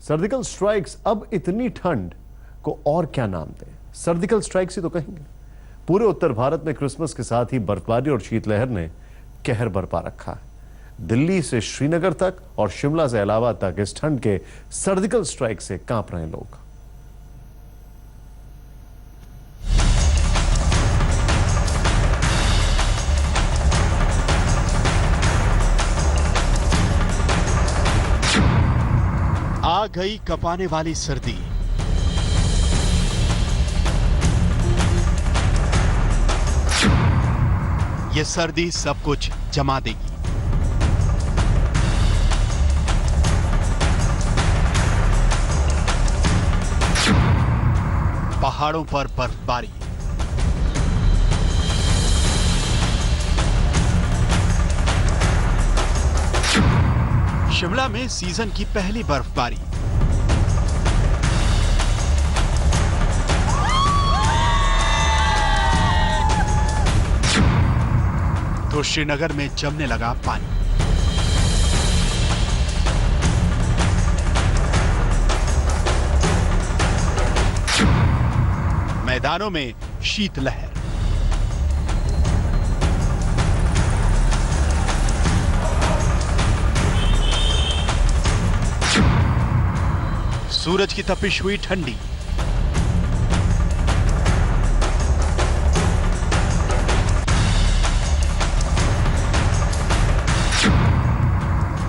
Surgical strikes, अब इतनी ठंड को और क्या नाम दें? सर्जिकल स्ट्राइक्स ही तो कहेंगे। पूरे उत्तर भारत में क्रिसमस के साथ ही बर्फबारी और शीतलहर ने कहर बरपा रखा है। दिल्ली से श्रीनगर तक और शिमला से इलाहाबाद तक इस ठंड के सर्जिकल स्ट्राइक से कांप रहे लोग। आ गई कपाने वाली सर्दी। ये सर्दी सब कुछ जमा देगी। पहाड़ों पर बर्फबारी, शिमला में सीजन की पहली बर्फबारी, तो श्रीनगर में जमने लगा पानी। मैदानों में शीतलहर, सूरज की तपिश हुई ठंडी,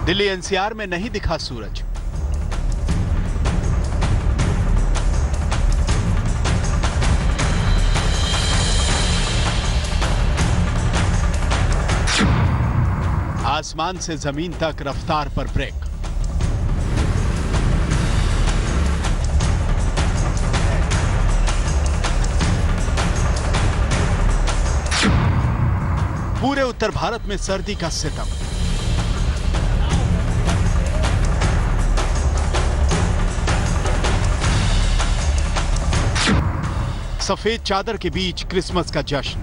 दिल्ली एनसीआर में नहीं दिखा सूरज। आसमान से जमीन तक रफ्तार पर ब्रेक। पूरे उत्तर भारत में सर्दी का सितम। सफेद चादर के बीच क्रिसमस का जश्न।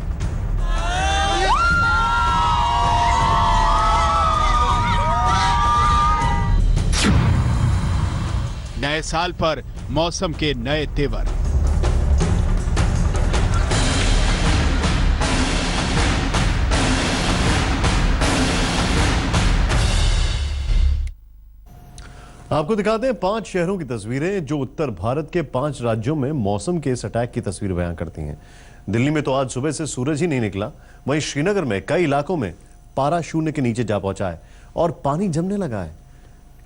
नए साल पर मौसम के नए तेवर। आपको दिखाते हैं 5 शहरों की तस्वीरें जो उत्तर भारत के 5 राज्यों में मौसम के इस अटैक की तस्वीर बयां करती हैं। दिल्ली में तो आज सुबह से सूरज ही नहीं निकला। वहीं श्रीनगर में कई इलाकों में पारा शून्य के नीचे जा पहुंचा है और पानी जमने लगा है।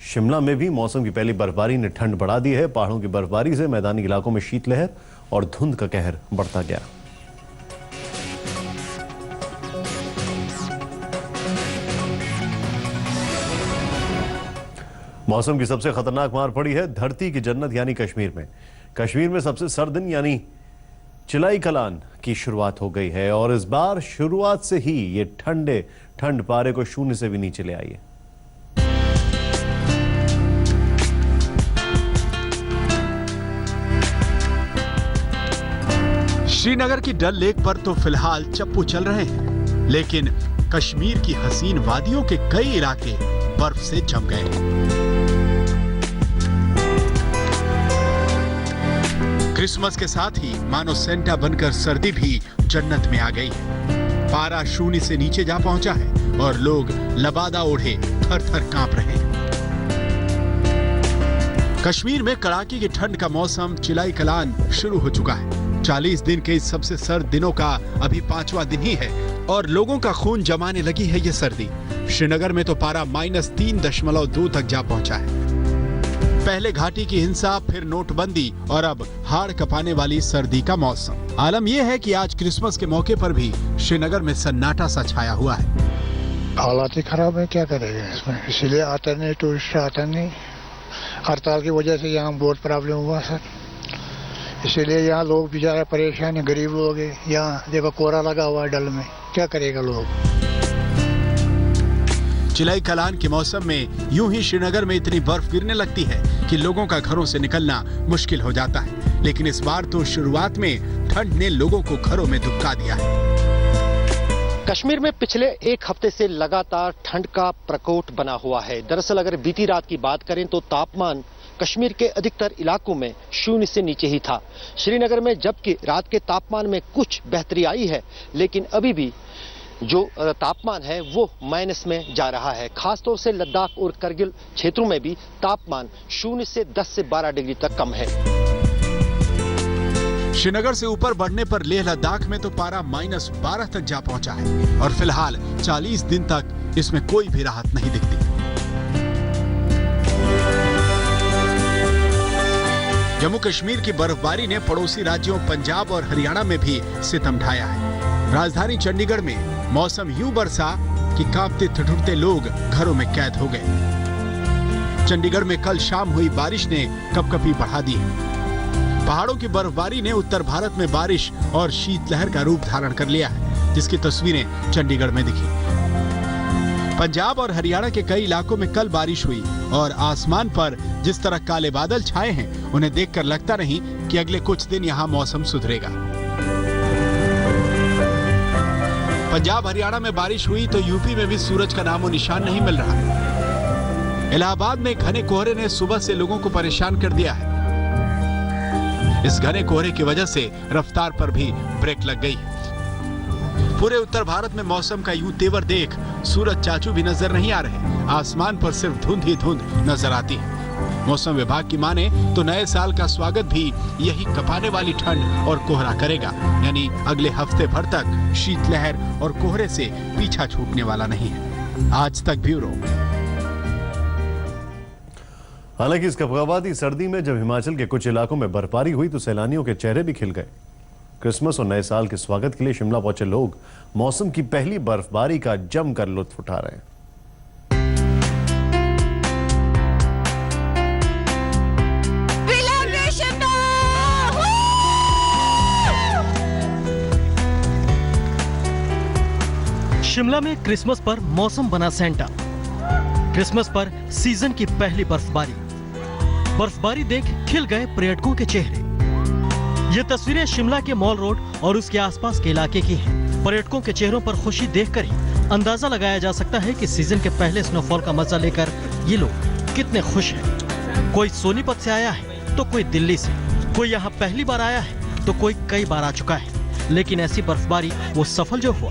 शिमला में भी मौसम की पहली बर्फबारी ने ठंड बढ़ा दी है। पहाड़ों की बर्फबारी से मैदानी इलाकों में शीतलहर और धुंध का कहर बढ़ता गया। मौसम की सबसे खतरनाक मार पड़ी है धरती की जन्नत यानी कश्मीर में। कश्मीर में सबसे सर्द दिन यानी चिलाई कलान की शुरुआत हो गई है और इस बार शुरुआत से ही ये ठंड पारे को शून्य से भी नीचे ले आई है। श्रीनगर की डल लेक पर तो फिलहाल चप्पू चल रहे हैं, लेकिन कश्मीर की हसीन वादियों के कई इलाके बर्फ से जम गए। क्रिसमस के साथ ही मानो सेंटा बनकर सर्दी भी जन्नत में आ गई है। पारा शून्य से नीचे जा पहुंचा है और लोग लबादा ओढ़े थर-थर कांप रहे हैं। कश्मीर में कड़ाके की ठंड का मौसम चिलाई कलान शुरू हो चुका है। 40 दिन के इस सबसे सर्द दिनों का अभी 5वां दिन ही है और लोगों का खून जमाने लगी है ये सर्दी। श्रीनगर में तो पारा -3.2 तक जा पहुंचा है। पहले घाटी की हिंसा, फिर नोटबंदी और अब हाड़ कपाने वाली सर्दी का मौसम। आलम यह है कि आज क्रिसमस के मौके पर भी श्रीनगर में सन्नाटा सा छाया हुआ है। हालात ही खराब है, क्या करेंगे इसमें, इसीलिए आता नहीं, टूरिस्ट आता नहीं। हड़ताल की वजह से यहाँ बहुत प्रॉब्लम हुआ सर, इसीलिए यहाँ लोग बेचारे परेशान है, गरीब लोग है। यहाँ देखो कोहरा लगा हुआ है डल में, क्या करेगा लोग। चिलाई कलान के मौसम में यूं ही श्रीनगर में इतनी बर्फ गिरने लगती है कि लोगों का घरों से निकलना मुश्किल हो जाता है। लेकिन इस बार तो शुरुआत में ठंड ने लोगों को घरों में दुबका दिया है। कश्मीर में पिछले 1 हफ्ते से लगातार ठंड का प्रकोप बना हुआ है। दरअसल अगर बीती रात की बात करें तो तापमान कश्मीर के अधिकतर इलाकों में शून्य से नीचे ही था। श्रीनगर में जबकि रात के तापमान में कुछ बेहतरी आई है, लेकिन अभी भी जो तापमान है वो माइनस में जा रहा है। खासतौर से लद्दाख और करगिल क्षेत्रों में भी तापमान शून्य से 10 से 12 डिग्री तक कम है। श्रीनगर से ऊपर बढ़ने पर लेह लद्दाख में तो पारा -12 तक जा पहुंचा है और फिलहाल 40 दिन तक इसमें कोई भी राहत नहीं दिखती। जम्मू कश्मीर की बर्फबारी ने पड़ोसी राज्यों पंजाब और हरियाणा में भी सितम ढाया है। राजधानी चंडीगढ़ में मौसम यूं बरसा कि कांपते ठिठुरते लोग घरों में कैद हो गए। चंडीगढ़ में कल शाम हुई बारिश ने कपकपी बढ़ा दी है। पहाड़ों की बर्फबारी ने उत्तर भारत में बारिश और शीतलहर का रूप धारण कर लिया है, जिसकी तस्वीरें चंडीगढ़ में दिखी। पंजाब और हरियाणा के कई इलाकों में कल बारिश हुई और आसमान पर जिस तरह काले बादल छाए हैं, उन्हें देखकर लगता नहीं कि अगले कुछ दिन यहाँ मौसम सुधरेगा। पंजाब हरियाणा में बारिश हुई तो यूपी में भी सूरज का नामो निशान नहीं मिल रहा। इलाहाबाद में घने कोहरे ने सुबह से लोगों को परेशान कर दिया है। इस घने कोहरे की वजह से रफ्तार पर भी ब्रेक लग गई। पूरे उत्तर भारत में मौसम का यूं तेवर देख सूरज चाचू भी नजर नहीं आ रहे। आसमान पर सिर्फ धुंध ही धुंध नजर आती है। मौसम विभाग की माने तो नए साल का स्वागत भी यही कपाने वाली ठंड और कोहरा करेगा, यानी अगले हफ्ते भर तक शीतलहर और कोहरे से पीछा छूटने वाला नहीं है। आज तक ब्यूरो। हालांकि इस कपकपाती सर्दी में जब हिमाचल के कुछ इलाकों में बर्फबारी हुई तो सैलानियों के चेहरे भी खिल गए। क्रिसमस और नए साल के स्वागत के लिए शिमला पहुंचे लोग मौसम की पहली बर्फबारी का जमकर लुत्फ उठा रहे हैं। शिमला में क्रिसमस पर मौसम बना सेंटा। क्रिसमस पर सीजन की पहली बर्फबारी देख खिल गए पर्यटकों के चेहरे। ये तस्वीरें शिमला के मॉल रोड और उसके आसपास के इलाके की हैं। पर्यटकों के चेहरों पर खुशी देखकर ही अंदाजा लगाया जा सकता है कि सीजन के पहले स्नोफॉल का मजा लेकर ये लोग कितने खुश हैं। कोई सोनीपत से आया है तो कोई दिल्ली से, कोई यहाँ पहली बार आया है तो कोई कई बार आ चुका है। लेकिन ऐसी बर्फबारी वो सफल जो हुआ।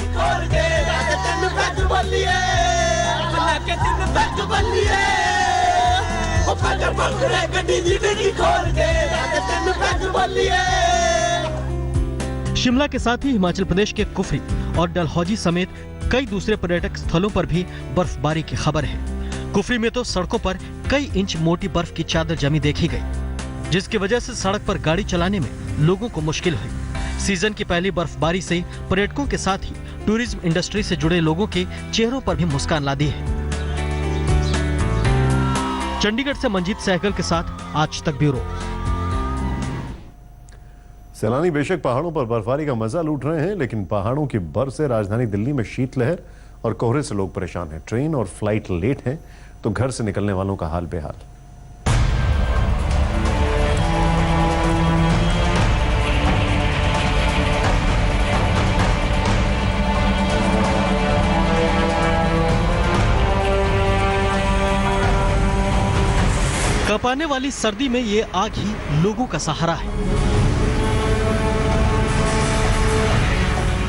शिमला के साथ ही हिमाचल प्रदेश के कुफरी और डलहौजी समेत कई दूसरे पर्यटक स्थलों पर भी बर्फबारी की खबर है। कुफरी में तो सड़कों पर कई इंच मोटी बर्फ की चादर जमी देखी गई, जिसकी वजह से सड़क पर गाड़ी चलाने में लोगों को मुश्किल हुई। सीजन की पहली बर्फबारी से पर्यटकों के साथ ही टूरिज्म इंडस्ट्री से जुड़े लोगों के चेहरों पर भी मुस्कान ला दी है। चंडीगढ़ से मंजीत सहगल के साथ आज तक ब्यूरो। सैलानी बेशक पहाड़ों पर बर्फबारी का मजा लूट रहे हैं, लेकिन पहाड़ों की बर्फ से राजधानी दिल्ली में शीतलहर और कोहरे से लोग परेशान हैं। ट्रेन और फ्लाइट लेट हैं तो घर से निकलने वालों का हाल बेहाल। कपाने वाली सर्दी में ये आग ही लोगों का सहारा है।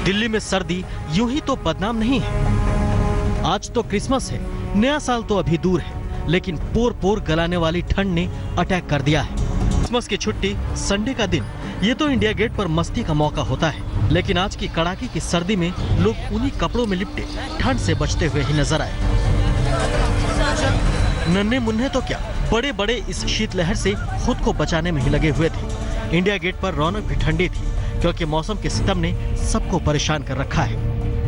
दिल्ली में सर्दी यूं ही तो बदनाम नहीं है। आज तो क्रिसमस है, नया साल तो अभी दूर है, लेकिन पोर पोर गलाने वाली ठंड ने अटैक कर दिया है। क्रिसमस की छुट्टी, संडे का दिन, ये तो इंडिया गेट पर मस्ती का मौका होता है, लेकिन आज की कड़ाके की सर्दी में लोग उन्हीं कपड़ों में लिपटे ठंड से बचते हुए ही नजर आए। नन्हे मुन्ने तो क्या, बड़े बड़े इस शीतलहर से खुद को बचाने में ही लगे हुए थे। इंडिया गेट पर रौनक भी ठंडी थी, क्योंकि मौसम के सितम ने सबको परेशान कर रखा है।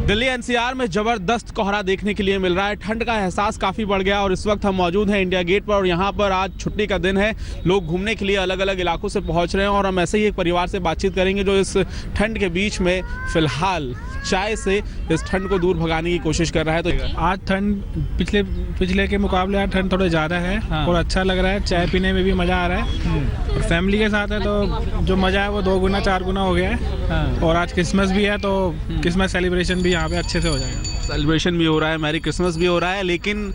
दिल्ली एनसीआर में जबरदस्त कोहरा देखने के लिए मिल रहा है। ठंड का एहसास काफी बढ़ गया और इस वक्त हम मौजूद हैं इंडिया गेट पर और यहाँ पर आज छुट्टी का दिन है। लोग घूमने के लिए अलग अलग इलाकों से पहुँच रहे हैं और हम ऐसे ही एक परिवार से बातचीत करेंगे जो इस ठंड के बीच में फिलहाल चाय से इस ठंड को दूर भगाने की कोशिश कर रहा है। तो आज ठंड पिछले के मुकाबले आज ठंड थोड़ा ज़्यादा है। हाँ। और अच्छा लग रहा है, चाय पीने में भी मज़ा आ रहा है। और फैमिली के साथ है तो जो मज़ा है वो 2 गुना 4 गुना हो गया है। हाँ। और आज क्रिसमस भी है तो क्रिसमस सेलिब्रेशन भी यहाँ पे अच्छे से हो जाएगा। सेलिब्रेशन भी हो रहा है, मैरी क्रिसमस भी हो रहा है, लेकिन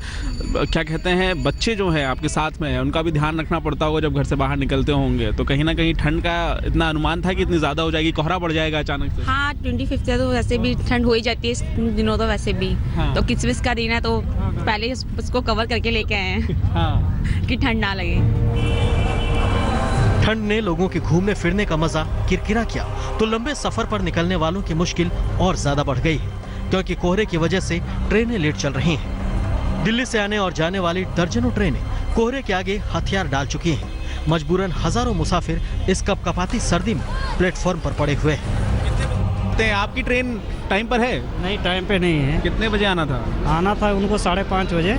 क्या कहते हैं, बच्चे जो हैं आपके साथ में हैं, उनका भी ध्यान रखना पड़ता होगा जब घर से बाहर निकलते होंगे, तो कहीं ना कहीं ठंड का इतना अनुमान था कि इतनी ज़्यादा हो जाएगी, कोहरा बढ़ जाएगा अचानक से। हाँ 25 है तो वैसे भी ठंड हो ही जाती है इस दिनों तो वैसे भी। हाँ। तो क्रिसमस का दिन है तो पहले उसको कवर करके लेके आए हैं हाँ। कि ठंड ना लगे। ठंड ने लोगों के घूमने फिरने का मजा किरकिरा किया तो लंबे सफर पर निकलने वालों की मुश्किल और ज्यादा बढ़ गई है, क्योंकि कोहरे की वजह से ट्रेनें लेट चल रही हैं। दिल्ली से आने और जाने वाली दर्जनों ट्रेनें कोहरे के आगे हथियार डाल चुकी हैं। मजबूरन हजारों मुसाफिर इस कपकपाती सर्दी में प्लेटफॉर्म पर पड़े हुए हैं। आपकी ट्रेन टाइम पर है? नहीं, टाइम पे नहीं है। कितने बजे आना था? आना था उनको 5:30 बजे।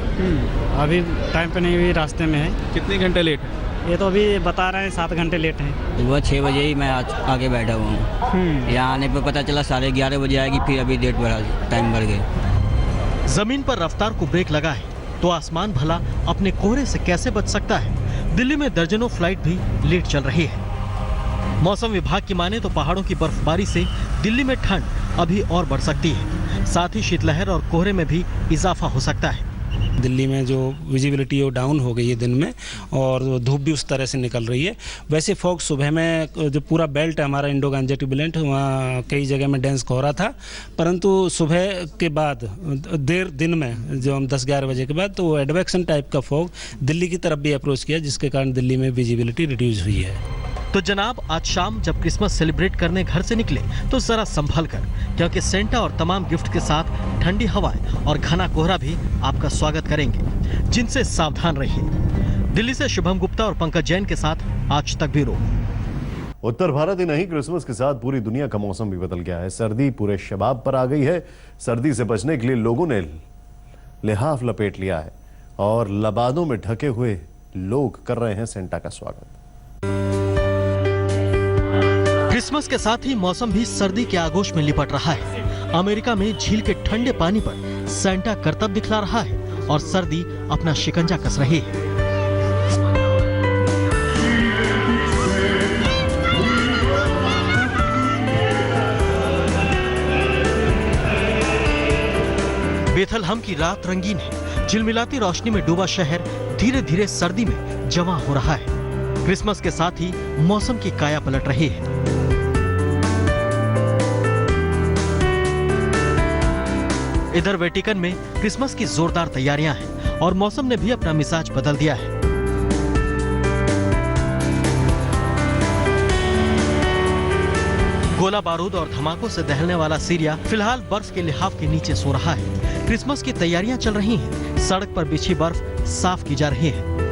अभी टाइम पे नहीं, भी रास्ते में है। कितने घंटे लेट है? ये तो अभी बता रहे हैं 7 घंटे लेट है। सुबह 6 बजे ही मैं आज आके बैठा हुआ हूँ। यहाँ आने पे पता चला 11:30 बजे आएगी, फिर अभी डेट बढ़ा, टाइम बढ़ गए। जमीन पर रफ्तार को ब्रेक लगा है तो आसमान भला अपने कोहरे से कैसे बच सकता है। दिल्ली में दर्जनों फ्लाइट भी लेट चल रही है। मौसम विभाग की माने तो पहाड़ों की बर्फबारी से दिल्ली में ठंड अभी और बढ़ सकती है, साथ ही शीतलहर और कोहरे में भी इजाफा हो सकता है। दिल्ली में जो विजिबिलिटी है वो डाउन हो गई है दिन में, और धूप भी उस तरह से निकल रही है। वैसे फॉग सुबह में जो पूरा बेल्ट है हमारा इंडो गंजेटिक बेल्ट, वहाँ कई जगह में डेंस कोहरा था, परंतु सुबह के बाद देर दिन में जो हम 10-11 बजे के बाद तो वो एडवेक्शन टाइप का फॉग दिल्ली की तरफ भी अप्रोच किया, जिसके कारण दिल्ली में विजिबिलिटी रिड्यूस हुई है। तो जनाब, आज शाम जब क्रिसमस सेलिब्रेट करने घर से निकले तो जरा संभल कर, क्योंकि सेंटा और तमाम गिफ्ट के साथ ठंडी हवाएं और घना कोहरा भी आपका स्वागत करेंगे, जिनसे सावधान रहिए। दिल्ली से शुभम गुप्ता और पंकज जैन के साथ आज तक ब्यूरो। उत्तर भारत ही नहीं, क्रिसमस के साथ पूरी दुनिया का मौसम भी बदल गया है। सर्दी पूरे शबाब पर आ गई है। सर्दी से बचने के लिए लोगों ने लिहाफ लपेट लिया है और लबादों में ढके हुए लोग कर रहे हैं सेंटा का स्वागत। क्रिसमस के साथ ही मौसम भी सर्दी के आगोश में लिपट रहा है। अमेरिका में झील के ठंडे पानी पर सेंटा करतब दिखला रहा है और सर्दी अपना शिकंजा कस रही है। बेथलहम की रात रंगीन है। झिलमिलाती रोशनी में डूबा शहर धीरे धीरे सर्दी में जमा हो रहा है। क्रिसमस के साथ ही मौसम की काया पलट रही है। इधर वेटिकन में क्रिसमस की जोरदार तैयारियां हैं और मौसम ने भी अपना मिजाज बदल दिया है। गोला बारूद और धमाकों से दहलने वाला सीरिया फिलहाल बर्फ के लिहाफ के नीचे सो रहा है। क्रिसमस की तैयारियां चल रही हैं। सड़क पर बिछी बर्फ साफ की जा रही है।